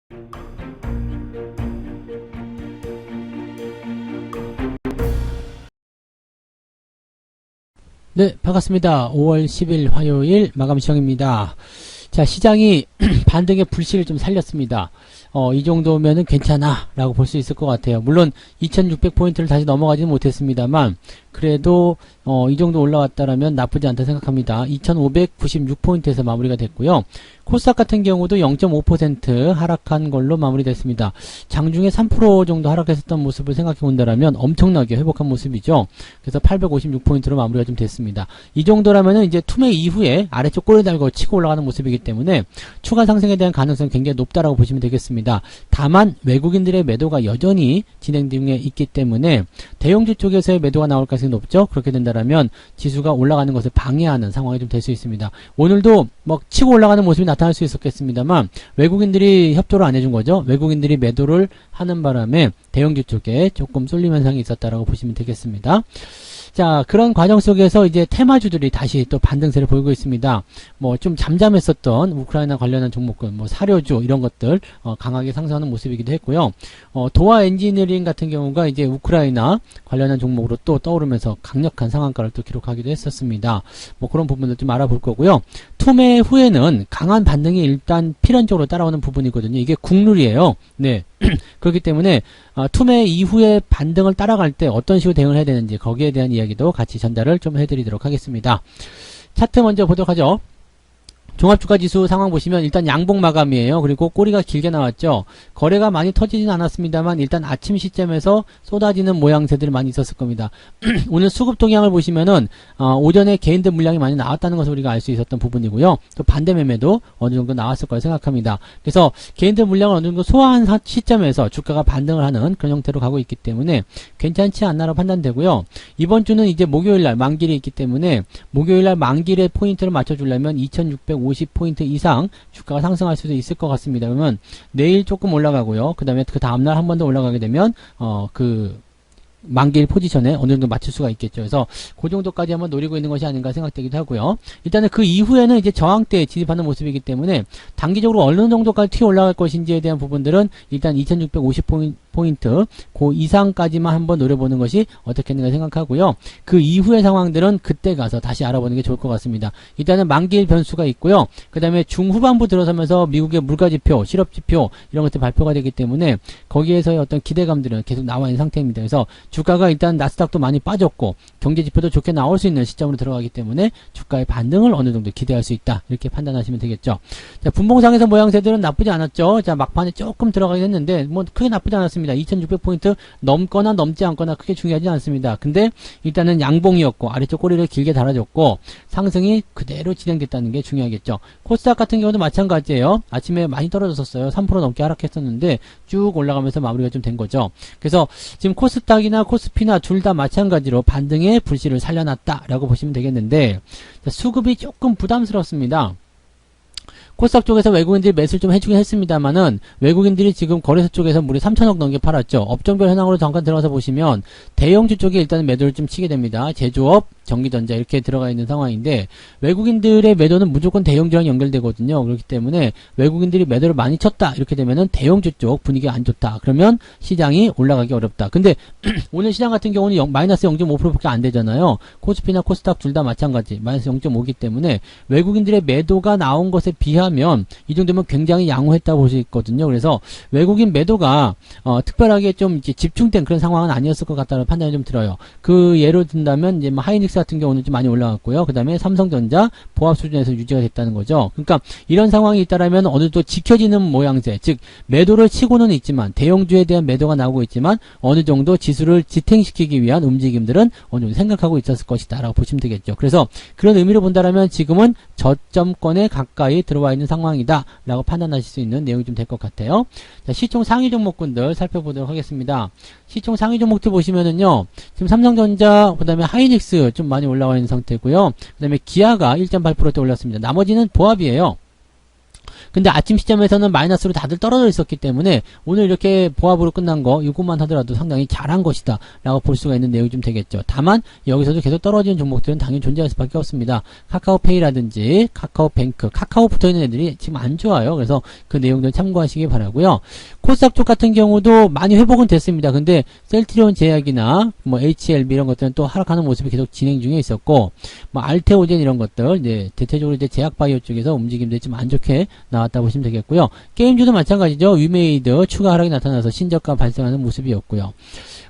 네, 반갑습니다. 5월 10일 화요일 마감 시황입니다. 자, 시장이 반등의 불씨를 좀 살렸습니다. 이 정도면은 괜찮아 라고 볼 수 있을 것 같아요. 물론 2600포인트를 다시 넘어가지는 못했습니다만 그래도 이 정도 올라왔다라면 나쁘지 않다 생각합니다. 2596포인트에서 마무리가 됐고요. 코스닥 같은 경우도 0.5% 하락한 걸로 마무리됐습니다. 장중에 3% 정도 하락했었던 모습을 생각해 본다라면 엄청나게 회복한 모습이죠. 그래서 856포인트로 마무리가 좀 됐습니다. 이 정도라면은 이제 투매 이후에 아래쪽 꼬리 달고 치고 올라가는 모습이기 때문에 추가 상승에 대한 가능성이 굉장히 높다라고 보시면 되겠습니다. 다만 외국인들의 매도가 여전히 진행 중에 있기 때문에 대형주 쪽에서의 매도가 나올 가능성이 높죠. 그렇게 된다라면 지수가 올라가는 것을 방해하는 상황이 좀 될 수 있습니다. 오늘도 뭐 치고 올라가는 모습이 나타날 수 있었겠습니다만 외국인들이 협조를 안 해준 거죠. 외국인들이 매도를 하는 바람에 대형주 쪽에 조금 쏠림 현상이 있었다라고 보시면 되겠습니다. 자, 그런 과정 속에서 이제 테마주들이 다시 또 반등세를 보이고 있습니다. 뭐 좀 잠잠했었던 우크라이나 관련한 종목군, 뭐 사료주 이런 것들 강하게 상승하는 모습이기도 했고요. 도화 엔지니어링 같은 경우가 이제 우크라이나 관련한 종목으로 또 떠오르면서 강력한 상한가를 또 기록하기도 했었습니다. 뭐 그런 부분들 좀 알아볼 거고요. 투매 후에는 강한 반등이 일단 필연적으로 따라오는 부분이거든요. 이게 국룰이에요. 네. 그렇기 때문에 투매 이후에 반등을 따라갈 때 어떤 식으로 대응을 해야 되는지 거기에 대한 이야기도 같이 전달을 좀 해드리도록 하겠습니다. 차트 먼저 보도록 하죠. 종합주가지수 상황 보시면 일단 양봉 마감이에요. 그리고 꼬리가 길게 나왔죠. 거래가 많이 터지진 않았습니다만 일단 아침 시점에서 쏟아지는 모양새들이 많이 있었을 겁니다. 오늘 수급 동향을 보시면은 오전에 개인들 물량이 많이 나왔다는 것을 우리가 알 수 있었던 부분이고요. 또 반대 매매도 어느 정도 나왔을 거라 생각합니다. 그래서 개인들 물량을 어느 정도 소화한 시점에서 주가가 반등을 하는 그런 형태로 가고 있기 때문에 괜찮지 않나라고 판단되고요. 이번 주는 이제 목요일날 만기일이 있기 때문에 목요일날 만기일에 포인트를 맞춰주려면 2650포인트 이상 주가가 상승할 수도 있을 것 같습니다. 그러면 내일 조금 올라가고요. 그 다음에 그 다음날 한 번 더 올라가게 되면 만기일 포지션에 어느 정도 맞출 수가 있겠죠. 그래서 그 정도까지 한번 노리고 있는 것이 아닌가 생각되기도 하고요. 일단은 그 이후에는 이제 저항대에 진입하는 모습이기 때문에 단기적으로 어느 정도까지 튀어 올라갈 것인지에 대한 부분들은 일단 2650포인트 그 이상까지만 한번 노려보는 것이 어떻겠는가 생각하고요. 그 이후의 상황들은 그때 가서 다시 알아보는 게 좋을 것 같습니다. 일단은 만기일 변수가 있고요. 그 다음에 중후반부 들어서면서 미국의 물가지표, 실업지표 이런 것들 발표가 되기 때문에 거기에서의 어떤 기대감들은 계속 나와 있는 상태입니다. 그래서 주가가 일단 나스닥도 많이 빠졌고 경제지표도 좋게 나올 수 있는 시점으로 들어가기 때문에 주가의 반등을 어느 정도 기대할 수 있다. 이렇게 판단하시면 되겠죠. 자, 분봉상에서 모양새들은 나쁘지 않았죠. 자, 막판에 조금 들어가긴 했는데 뭐 크게 나쁘지 않았습니다. 2600포인트 넘거나 넘지 않거나 크게 중요하지 않습니다. 근데 일단은 양봉이었고 아래쪽 꼬리를 길게 달아줬고 상승이 그대로 진행됐다는 게 중요하겠죠. 코스닥 같은 경우도 마찬가지예요. 아침에 많이 떨어졌었어요. 3% 넘게 하락했었는데 쭉 올라가면서 마무리가 좀 된 거죠. 그래서 지금 코스닥이나 코스피나 둘 다 마찬가지로 반등의 불씨를 살려놨다라고 보시면 되겠는데 수급이 조금 부담스럽습니다. 코스닥 쪽에서 외국인들이 매수를 좀 해주긴 했습니다만은 외국인들이 지금 거래소 쪽에서 무려 3천억 넘게 팔았죠. 업종별 현황으로 잠깐 들어가서 보시면 대형주 쪽에 일단 매도를 좀 치게 됩니다. 제조업, 전기전자 이렇게 들어가 있는 상황인데 외국인들의 매도는 무조건 대형주랑 연결되거든요. 그렇기 때문에 외국인들이 매도를 많이 쳤다 이렇게 되면은 대형주 쪽 분위기가 안 좋다. 그러면 시장이 올라가기 어렵다. 근데 오늘 시장 같은 경우는 마이너스 0.5%밖에 안 되잖아요. 코스피나 코스닥 둘 다 마찬가지 마이너스 0.5기 때문에 외국인들의 매도가 나온 것에 비하면 이 정도면 굉장히 양호했다고 볼 수 있거든요. 그래서 외국인 매도가 특별하게 좀 이제 집중된 그런 상황은 아니었을 것 같다는 판단이 좀 들어요. 그 예로 든다면 이제 뭐 하이닉스 같은 경우는 좀 많이 올라갔고요. 그 다음에 삼성전자 보합 수준에서 유지가 됐다는 거죠. 그러니까 이런 상황이 있다라면 어느 정도 지켜지는 모양새, 즉 매도를 치고는 있지만 대형주에 대한 매도가 나오고 있지만 어느 정도 지수를 지탱시키기 위한 움직임들은 어느 정도 생각하고 있었을 것이다라고 보시면 되겠죠. 그래서 그런 의미로 본다라면 지금은 저점권에 가까이 들어와 있는 상황이다라고 판단하실 수 있는 내용이 좀 될 것 같아요. 자, 시총 상위 종목군들 살펴보도록 하겠습니다. 시총 상위 종목들 보시면은요, 지금 삼성전자, 그 다음에 하이닉스 좀 많이 올라와 있는 상태고요. 그 다음에 기아가 1.8%대 올랐습니다. 나머지는 보합이에요. 근데 아침 시점에서는 마이너스로 다들 떨어져 있었기 때문에 오늘 이렇게 보합으로 끝난 거 이것만 하더라도 상당히 잘한 것이다 라고 볼 수가 있는 내용이 좀 되겠죠. 다만 여기서도 계속 떨어지는 종목들은 당연히 존재할 수밖에 없습니다. 카카오페이라든지 카카오뱅크, 카카오 붙어있는 애들이 지금 안 좋아요. 그래서 그 내용들 참고하시기 바라고요. 코스닥 쪽 같은 경우도 많이 회복은 됐습니다. 근데 셀트리온 제약이나 뭐 HLB 이런 것들은 또 하락하는 모습이 계속 진행 중에 있었고, 뭐 알테오젠 이런 것들 이제 대체적으로 이제 제약바이오 쪽에서 움직임들이 좀 안 좋게 나왔다 보시면 되겠고요. 게임주도 마찬가지죠. 위메이드 추가 하락이 나타나서 신저가 발생하는 모습이었고요.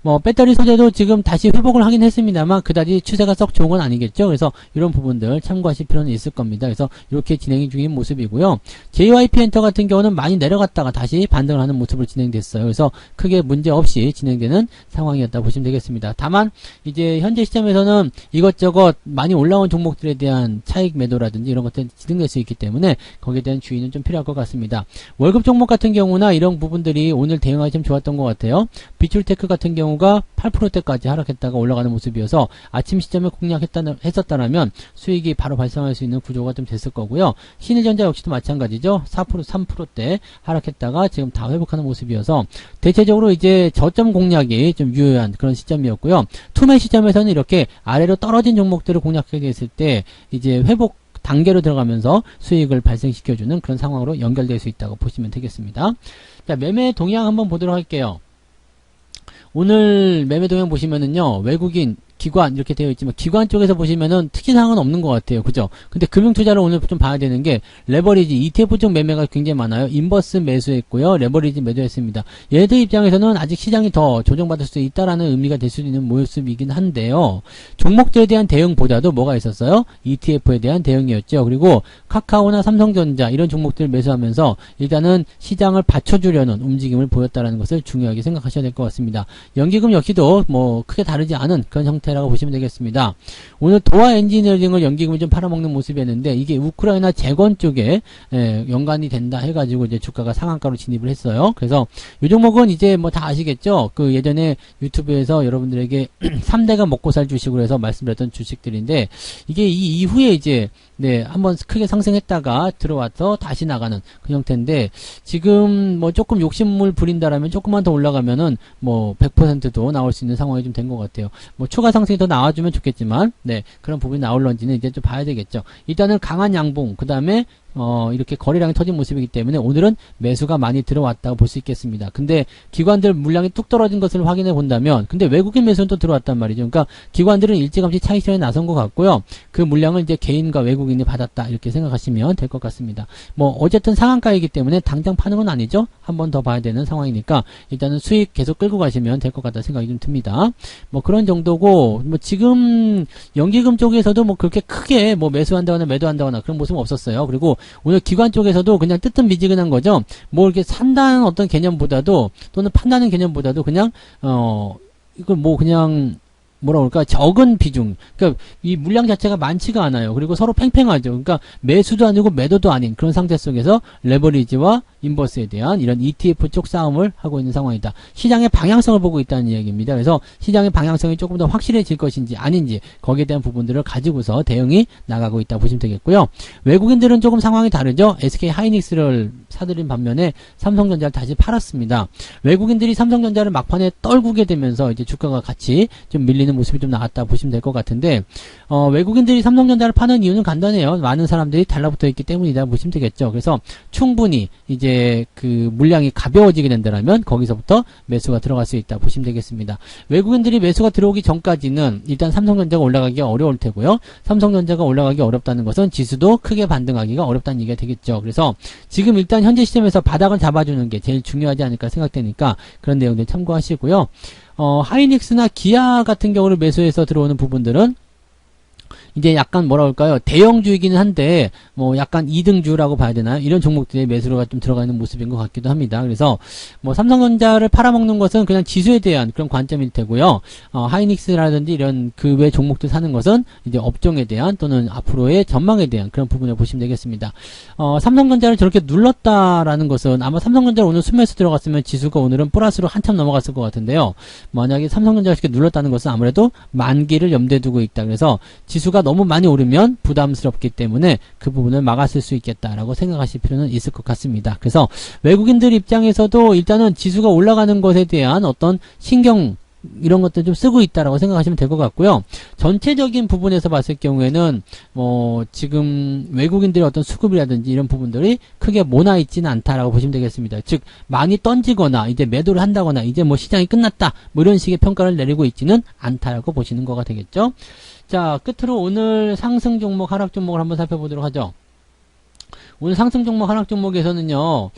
뭐 배터리 소재도 지금 다시 회복을 하긴 했습니다만 그다지 추세가 썩 좋은 건 아니겠죠. 그래서 이런 부분들 참고하실 필요는 있을 겁니다. 그래서 이렇게 진행이 중인 모습이고요. JYP 엔터 같은 경우는 많이 내려갔다가 다시 반등을 하는 모습으로 진행됐어요. 그래서 크게 문제 없이 진행되는 상황이었다 보시면 되겠습니다. 다만 이제 현재 시점에서는 이것저것 많이 올라온 종목들에 대한 차익 매도라든지 이런 것들이 진행될 수 있기 때문에 거기에 대한 주의는 좀 필요할 것 같습니다. 월급 종목 같은 경우나 이런 부분들이 오늘 대응하기 좀 좋았던 것 같아요. 비출테크 같은 경우가 8%대까지 하락했다가 올라가는 모습이어서 아침 시점에 공략했었다면 수익이 바로 발생할 수 있는 구조가 좀 됐을 거고요. 신일전자 역시도 마찬가지죠. 4%, 3%대 하락했다가 지금 다 회복하는 모습이어서 대체적으로 이제 저점 공략이 좀 유효한 그런 시점이었고요. 투매 시점에서는 이렇게 아래로 떨어진 종목들을 공략하게 됐을 때 이제 회복 단계로 들어가면서 수익을 발생시켜주는 그런 상황으로 연결될 수 있다고 보시면 되겠습니다. 자, 매매 동향 한번 보도록 할게요. 오늘 매매 동향 보시면은요, 외국인, 기관 이렇게 되어 있지만 기관 쪽에서 보시면은 특이사항은 없는 것 같아요. 그죠? 근데 금융투자를 오늘 좀 봐야 되는 게 레버리지, ETF 쪽 매매가 굉장히 많아요. 인버스 매수했고요. 레버리지 매도했습니다. 얘들 입장에서는 아직 시장이 더 조정받을 수 있다라는 의미가 될 수 있는 모습이긴 한데요. 종목들에 대한 대응보다도 뭐가 있었어요? ETF에 대한 대응이었죠. 그리고 카카오나 삼성전자 이런 종목들을 매수하면서 일단은 시장을 받쳐주려는 움직임을 보였다라는 것을 중요하게 생각하셔야 될 것 같습니다. 연기금 역시도 뭐 크게 다르지 않은 그런 형태라고 보시면 되겠습니다. 오늘 도화 엔지니어링을 연기금이 좀 팔아먹는 모습이었는데 이게 우크라이나 재건 쪽에 연관이 된다 해가지고 이제 주가가 상한가로 진입을 했어요. 그래서 이 종목은 이제 뭐 다 아시겠죠? 그 예전에 유튜브에서 여러분들에게 3대가 먹고 살 주식으로 해서 말씀드렸던 주식들인데 이게 이 이후에 이제 한번 크게 상승했다가 들어와서 다시 나가는 그 형태인데 지금 뭐 조금 욕심을 부린다라면 조금만 더 올라가면은 뭐 100%도 나올 수 있는 상황이 좀 된 것 같아요. 뭐 추가 상승이 더 나와주면 좋겠지만 그런 부분이 나올런지는 이제 좀 봐야 되겠죠. 일단은 강한 양봉 그 다음에 이렇게 거래량이 터진 모습이기 때문에 오늘은 매수가 많이 들어왔다고 볼 수 있겠습니다. 근데 기관들 물량이 뚝 떨어진 것을 확인해 본다면 근데 외국인 매수는 또 들어왔단 말이죠. 그러니까 기관들은 일찌감치 차익 실현에 나선 것 같고요. 그 물량을 이제 개인과 외국인이 받았다 이렇게 생각하시면 될 것 같습니다. 뭐 어쨌든 상한가이기 때문에 당장 파는 건 아니죠. 한 번 더 봐야 되는 상황이니까 일단은 수익 계속 끌고 가시면 될 것 같다는 생각이 좀 듭니다. 뭐 그런 정도고 뭐 지금 연기금 쪽에서도 뭐 그렇게 크게 뭐 매수한다거나 매도한다거나 그런 모습은 없었어요. 그리고 오늘 기관 쪽에서도 그냥 뜨뜻미지근한 거죠. 뭐 이렇게 산다는 어떤 개념보다도 또는 판다는 개념보다도 그냥 이걸 뭐 그냥 뭐라 그럴까 적은 비중 그러니까 이 물량 자체가 많지가 않아요. 그리고 서로 팽팽하죠. 그러니까 매수도 아니고 매도도 아닌 그런 상태 속에서 레버리지와 인버스에 대한 이런 ETF 쪽 싸움을 하고 있는 상황이다. 시장의 방향성을 보고 있다는 이야기입니다. 그래서 시장의 방향성이 조금 더 확실해질 것인지 아닌지 거기에 대한 부분들을 가지고서 대응이 나가고 있다 보시면 되겠고요. 외국인들은 조금 상황이 다르죠. SK 하이닉스를 사들인 반면에 삼성전자를 다시 팔았습니다. 외국인들이 삼성전자를 막판에 떨구게 되면서 이제 주가가 같이 좀 밀리는 모습이 좀 나왔다 보시면 될 것 같은데 외국인들이 삼성전자를 파는 이유는 간단해요. 많은 사람들이 달라붙어 있기 때문이다 보시면 되겠죠. 그래서 충분히 이제 그 물량이 가벼워지게 된다면 거기서부터 매수가 들어갈 수 있다 보시면 되겠습니다. 외국인들이 매수가 들어오기 전까지는 일단 삼성전자가 올라가기가 어려울 테고요. 삼성전자가 올라가기 어렵다는 것은 지수도 크게 반등하기가 어렵다는 얘기가 되겠죠. 그래서 지금 일단 현재 시점에서 바닥을 잡아주는 게 제일 중요하지 않을까 생각되니까 그런 내용들 참고하시고요. 하이닉스나 기아 같은 경우를 매수해서 들어오는 부분들은 이제 약간 뭐라 그럴까요? 대형주이기는 한데 뭐 약간 2등주라고 봐야 되나요? 이런 종목들의 매수가 좀 들어가 있는 모습인 것 같기도 합니다. 그래서 뭐 삼성전자를 팔아먹는 것은 그냥 지수에 대한 그런 관점일 테고요. 하이닉스라든지 이런 그 외 종목들 사는 것은 이제 업종에 대한 또는 앞으로의 전망에 대한 그런 부분을 보시면 되겠습니다. 삼성전자를 저렇게 눌렀다라는 것은 아마 삼성전자를 오늘 순매수 들어갔으면 지수가 오늘은 플러스로 한참 넘어갔을 것 같은데요. 만약에 삼성전자가 이렇게 눌렀다는 것은 아무래도 만기를 염두에 두고 있다. 그래서 지수가 너무 많이 오르면 부담스럽기 때문에 그 부분을 막았을 수 있겠다라고 생각하실 필요는 있을 것 같습니다. 그래서 외국인들 입장에서도 일단은 지수가 올라가는 것에 대한 어떤 신경 이런 것들 좀 쓰고 있다라고 생각하시면 될 것 같고요. 전체적인 부분에서 봤을 경우에는 지금 외국인들의 어떤 수급이라든지 이런 부분들이 크게 모나 있지는 않다라고 보시면 되겠습니다. 즉 많이 던지거나 이제 매도를 한다거나 이제 뭐 시장이 끝났다 뭐 이런 식의 평가를 내리고 있지는 않다라고 보시는 거가 되겠죠. 자, 끝으로 오늘 상승 종목, 하락 종목을 한번 살펴보도록 하죠. 오늘 상승 종목, 하락 종목에서는요,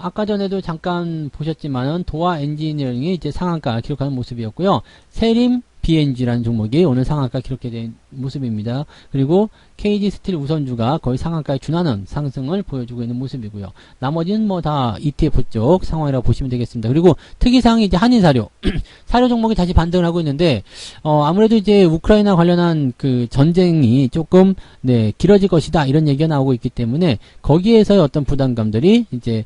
아까 전에도 잠깐 보셨지만은, 도화 엔지니어링이 이제 상한가 기록하는 모습이었고요. 세림 BNG라는 종목이 오늘 상한가 기록된 모습입니다. 그리고 KG 스틸 우선주가 거의 상한가에 준하는 상승을 보여주고 있는 모습이고요. 나머지는 다 ETF 쪽 상황이라고 보시면 되겠습니다. 그리고 특이사항이 이제 한인사료. 사료 종목이 다시 반등을 하고 있는데, 아무래도 이제 우크라이나 관련한 그 전쟁이 조금, 길어질 것이다. 이런 얘기가 나오고 있기 때문에, 거기에서의 어떤 부담감들이 이제,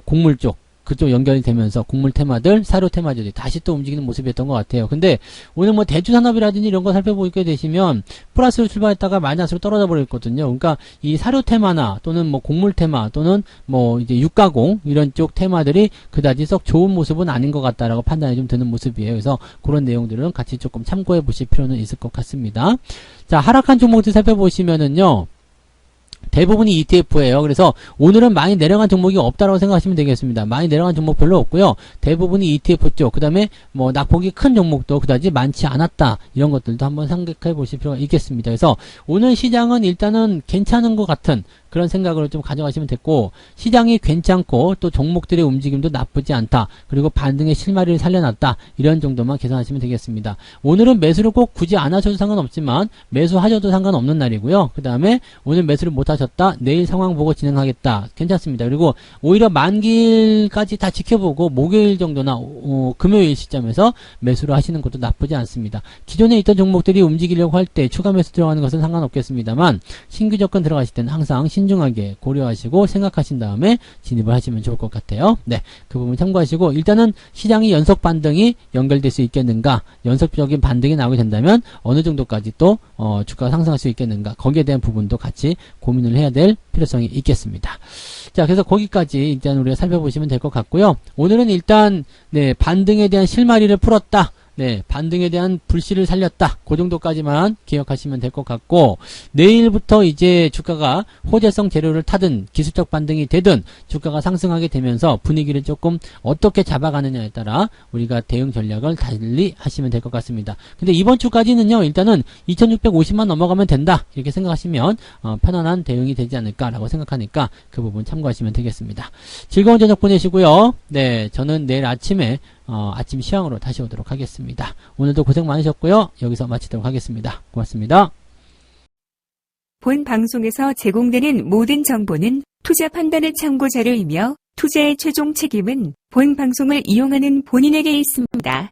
곡물 쪽, 그쪽 연결이 되면서 곡물 테마들, 사료 테마들이 다시 또 움직이는 모습이었던 것 같아요. 근데 오늘 대주산업이라든지 이런 거 살펴보게 되시면 플러스로 출발했다가 마이너스로 떨어져 버렸거든요. 그러니까 이 사료 테마나 또는 곡물 테마 또는 이제 육가공 이런 쪽 테마들이 그다지 썩 좋은 모습은 아닌 것 같다라고 판단이 좀 드는 모습이에요. 그래서 그런 내용들은 같이 조금 참고해 보실 필요는 있을 것 같습니다. 자, 하락한 종목들 살펴보시면은요. 대부분이 ETF예요. 그래서 오늘은 많이 내려간 종목이 없다라고 생각하시면 되겠습니다. 많이 내려간 종목 별로 없고요. 대부분이 ETF 쪽, 그 다음에 낙폭이 큰 종목도 그다지 많지 않았다. 이런 것들도 한번 생각해 보실 필요가 있겠습니다. 그래서 오늘 시장은 일단은 괜찮은 것 같은 그런 생각으로 좀 가져가시면 됐고, 시장이 괜찮고 또 종목들의 움직임도 나쁘지 않다. 그리고 반등의 실마리를 살려놨다. 이런 정도만 계산하시면 되겠습니다. 오늘은 매수를 꼭 굳이 안 하셔도 상관없지만 매수하셔도 상관없는 날이고요. 그 다음에 오늘 매수를 못 하셨다. 내일 상황 보고 진행하겠다. 괜찮습니다. 그리고 오히려 만기일까지 다 지켜보고 목요일 정도나 금요일 시점에서 매수를 하시는 것도 나쁘지 않습니다. 기존에 있던 종목들이 움직이려고 할 때 추가 매수 들어가는 것은 상관없겠습니다만 신규 접근 들어가실 때는 항상 신중하게 고려하시고 생각하신 다음에 진입을 하시면 좋을 것 같아요. 네, 그 부분 참고하시고 일단은 시장이 연속 반등이 연결될 수 있겠는가, 연속적인 반등이 나오게 된다면 어느 정도까지 또 주가가 상승할 수 있겠는가, 거기에 대한 부분도 같이 고민을 해야 될 필요성이 있겠습니다. 자, 그래서 거기까지 일단 우리가 살펴보시면 될 것 같고요. 오늘은 일단 반등에 대한 실마리를 풀었다. 반등에 대한 불씨를 살렸다. 그 정도까지만 기억하시면 될 것 같고, 내일부터 이제 주가가 호재성 재료를 타든 기술적 반등이 되든 주가가 상승하게 되면서 분위기를 조금 어떻게 잡아가느냐에 따라 우리가 대응 전략을 달리 하시면 될 것 같습니다. 근데 이번 주까지는요, 일단은 2650만 넘어가면 된다. 이렇게 생각하시면 편안한 대응이 되지 않을까라고 생각하니까 그 부분 참고하시면 되겠습니다. 즐거운 저녁 보내시고요. 저는 내일 아침에 아침 시황으로 다시 오도록 하겠습니다. 오늘도 고생 많으셨고요. 여기서 마치도록 하겠습니다. 고맙습니다. 본 방송에서 제공되는 모든 정보는 투자 판단의 참고 자료이며 투자의 최종 책임은 본 방송을 이용하는 본인에게 있습니다.